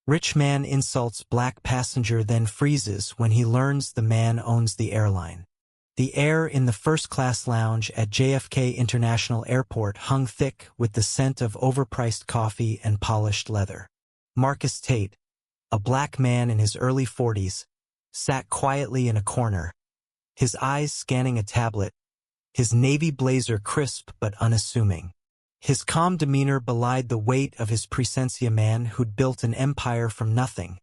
Rich man insults black passenger then freezes when he learns the man owns the airline. The air in the first-class lounge at JFK International Airport hung thick with the scent of overpriced coffee and polished leather. Marcus Tate, a black man in his early 40s, sat quietly in a corner, his eyes scanning a tablet, his navy blazer crisp but unassuming. His calm demeanor belied the weight of his presencia man who'd built an empire from nothing,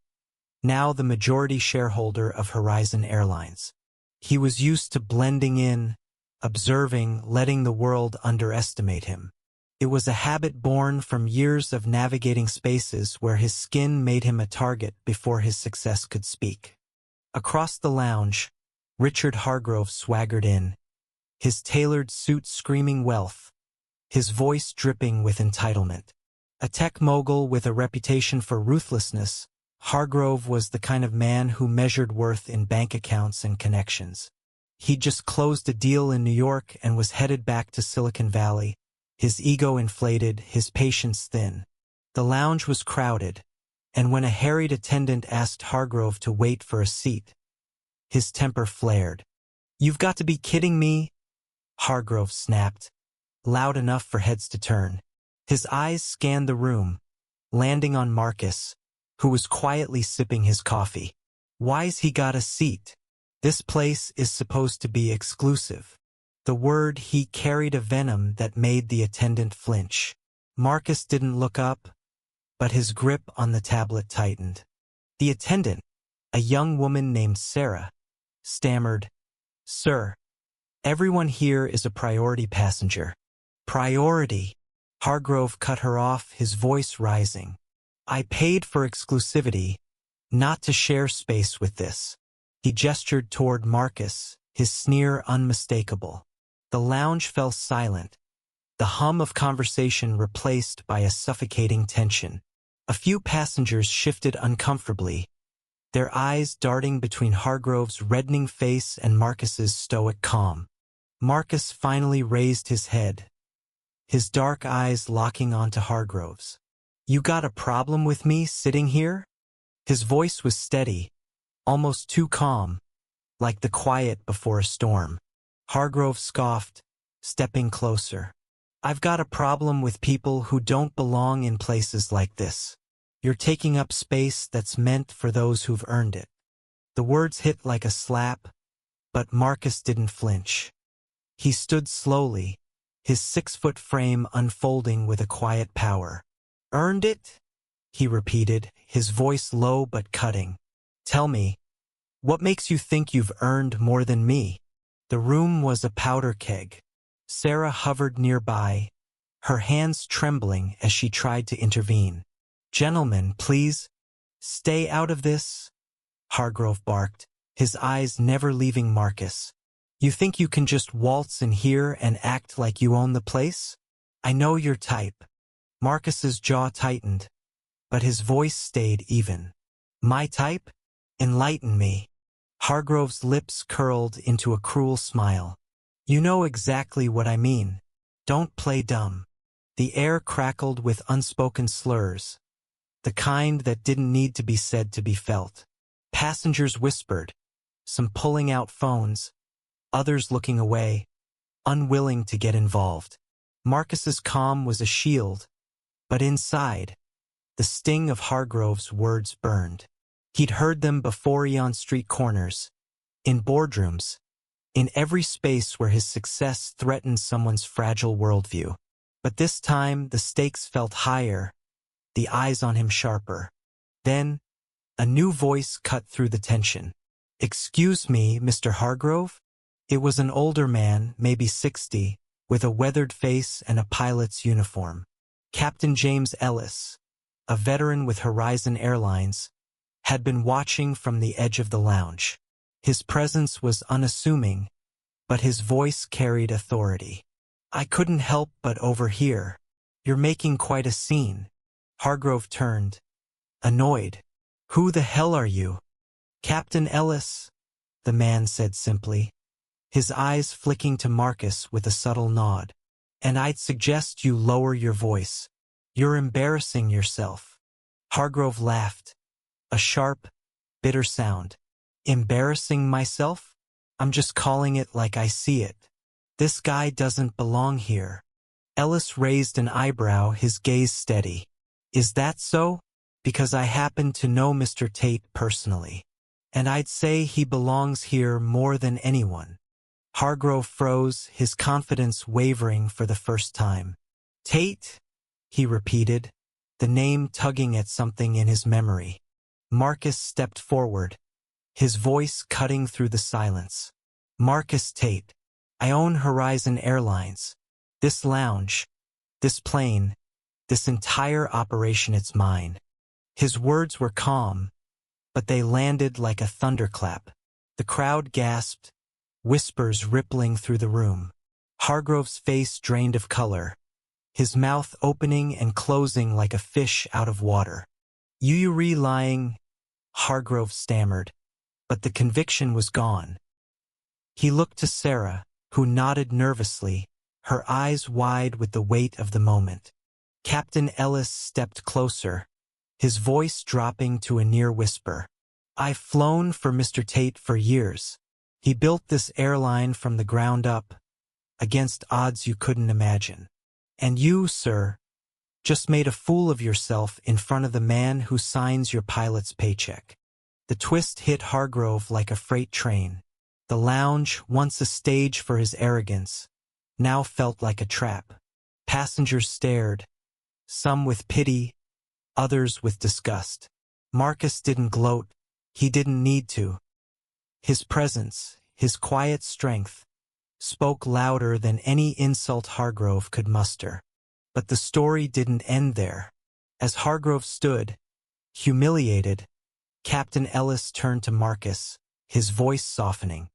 now the majority shareholder of Horizon Airlines. He was used to blending in, observing, letting the world underestimate him. It was a habit born from years of navigating spaces where his skin made him a target before his success could speak. Across the lounge, Richard Hargrove swaggered in, his tailored suit screaming wealth, his voice dripping with entitlement. A tech mogul with a reputation for ruthlessness, Hargrove was the kind of man who measured worth in bank accounts and connections. He'd just closed a deal in New York and was headed back to Silicon Valley, his ego inflated, his patience thin. The lounge was crowded, and when a harried attendant asked Hargrove to wait for a seat, his temper flared. "You've got to be kidding me," Hargrove snapped, loud enough for heads to turn. His eyes scanned the room, landing on Marcus, who was quietly sipping his coffee. "Why's he got a seat? This place is supposed to be exclusive." The word "he" carried a venom that made the attendant flinch. Marcus didn't look up, but his grip on the tablet tightened. The attendant, a young woman named Sarah, stammered, "Sir, everyone here is a priority passenger." "Priority?" Hargrove cut her off, his voice rising. "I paid for exclusivity, not to share space with this." He gestured toward Marcus, his sneer unmistakable. The lounge fell silent, the hum of conversation replaced by a suffocating tension. A few passengers shifted uncomfortably, their eyes darting between Hargrove's reddening face and Marcus's stoic calm. Marcus finally raised his head, his dark eyes locking onto Hargrove's. "You got a problem with me sitting here?" His voice was steady, almost too calm, like the quiet before a storm. Hargrove scoffed, stepping closer. "I've got a problem with people who don't belong in places like this. You're taking up space that's meant for those who've earned it." The words hit like a slap, but Marcus didn't flinch. He stood slowly, his 6-foot frame unfolding with a quiet power. "Earned it?" he repeated, his voice low but cutting. "Tell me, what makes you think you've earned more than me?" The room was a powder keg. Sarah hovered nearby, her hands trembling as she tried to intervene. "Gentlemen, please, stay out of this," Hargrove barked, his eyes never leaving Marcus. "You think you can just waltz in here and act like you own the place? I know your type." Marcus's jaw tightened, but his voice stayed even. "My type? Enlighten me." Hargrove's lips curled into a cruel smile. "You know exactly what I mean. Don't play dumb." The air crackled with unspoken slurs, the kind that didn't need to be said to be felt. Passengers whispered, some pulling out phones, others looking away, unwilling to get involved. Marcus's calm was a shield, but inside, the sting of Hargrove's words burned. He'd heard them before on street corners, in boardrooms, in every space where his success threatened someone's fragile worldview. But this time, the stakes felt higher, the eyes on him sharper. Then, a new voice cut through the tension. "Excuse me, Mr. Hargrove?" It was an older man, maybe 60, with a weathered face and a pilot's uniform. Captain James Ellis, a veteran with Horizon Airlines, had been watching from the edge of the lounge. His presence was unassuming, but his voice carried authority. "I couldn't help but overhear. You're making quite a scene." Hargrove turned, annoyed. "Who the hell are you?" "Captain Ellis," the man said simply, his eyes flicking to Marcus with a subtle nod. "And I'd suggest you lower your voice. You're embarrassing yourself." Hargrove laughed. A sharp, bitter sound. Embarrassing myself? I'm just calling it like I see it. This guy doesn't belong here. Ellis raised an eyebrow, his gaze steady. Is that so? Because I happen to know Mr. Tate personally. And I'd say he belongs here more than anyone. Hargrove froze, his confidence wavering for the first time. Tate? He repeated, the name tugging at something in his memory. Marcus stepped forward, his voice cutting through the silence. Marcus Tate. I own Horizon Airlines. This lounge, this plane, this entire operation, it's mine. His words were calm, but they landed like a thunderclap. The crowd gasped, whispers rippling through the room. Hargrove's face drained of color, his mouth opening and closing like a fish out of water. You lying, Hargrove stammered, but the conviction was gone. He looked to Sarah, who nodded nervously, her eyes wide with the weight of the moment. Captain Ellis stepped closer, his voice dropping to a near whisper. I've flown for Mr. Tate for years. He built this airline from the ground up, against odds you couldn't imagine. And you, sir, just made a fool of yourself in front of the man who signs your pilot's paycheck. The twist hit Hargrove like a freight train. The lounge, once a stage for his arrogance, now felt like a trap. Passengers stared, some with pity, others with disgust. Marcus didn't gloat. He didn't need to. His presence, his quiet strength, spoke louder than any insult Hargrove could muster. But the story didn't end there. As Hargrove stood, humiliated, Captain Ellis turned to Marcus, his voice softening.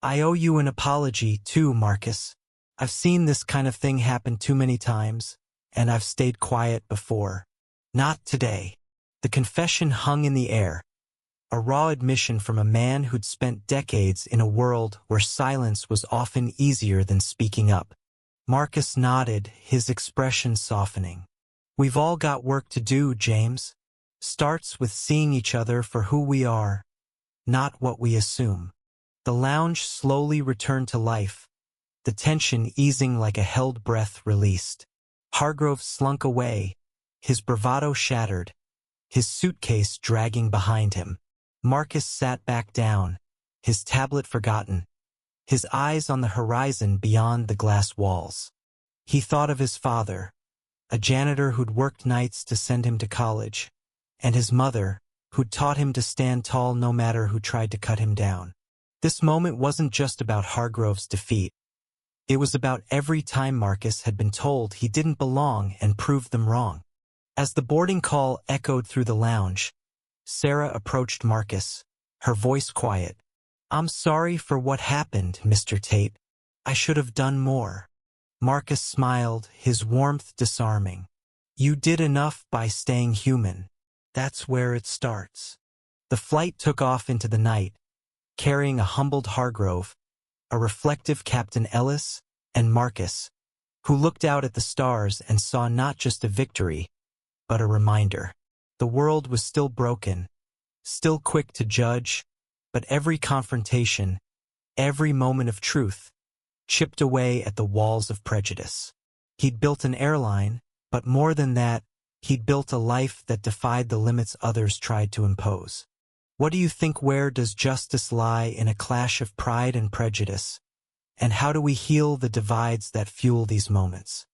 I owe you an apology, too, Marcus. I've seen this kind of thing happen too many times, and I've stayed quiet before. Not today. The confession hung in the air, a raw admission from a man who'd spent decades in a world where silence was often easier than speaking up. Marcus nodded, his expression softening. We've all got work to do, James. Starts with seeing each other for who we are, not what we assume. The lounge slowly returned to life, the tension easing like a held breath released. Hargrove slunk away, his bravado shattered, his suitcase dragging behind him. Marcus sat back down, his tablet forgotten, his eyes on the horizon beyond the glass walls. He thought of his father, a janitor who'd worked nights to send him to college, and his mother, who'd taught him to stand tall no matter who tried to cut him down. This moment wasn't just about Hargrove's defeat. It was about every time Marcus had been told he didn't belong and proved them wrong. As the boarding call echoed through the lounge, Sarah approached Marcus, her voice quiet. I'm sorry for what happened, Mr. Tate. I should have done more. Marcus smiled, his warmth disarming. You did enough by staying human. That's where it starts. The flight took off into the night, carrying a humbled Hargrove, a reflective Captain Ellis, and Marcus, who looked out at the stars and saw not just a victory, but a reminder. The world was still broken, still quick to judge, but every confrontation, every moment of truth, chipped away at the walls of prejudice. He'd built an airline, but more than that, he'd built a life that defied the limits others tried to impose. What do you think? Where does justice lie in a clash of pride and prejudice? And how do we heal the divides that fuel these moments?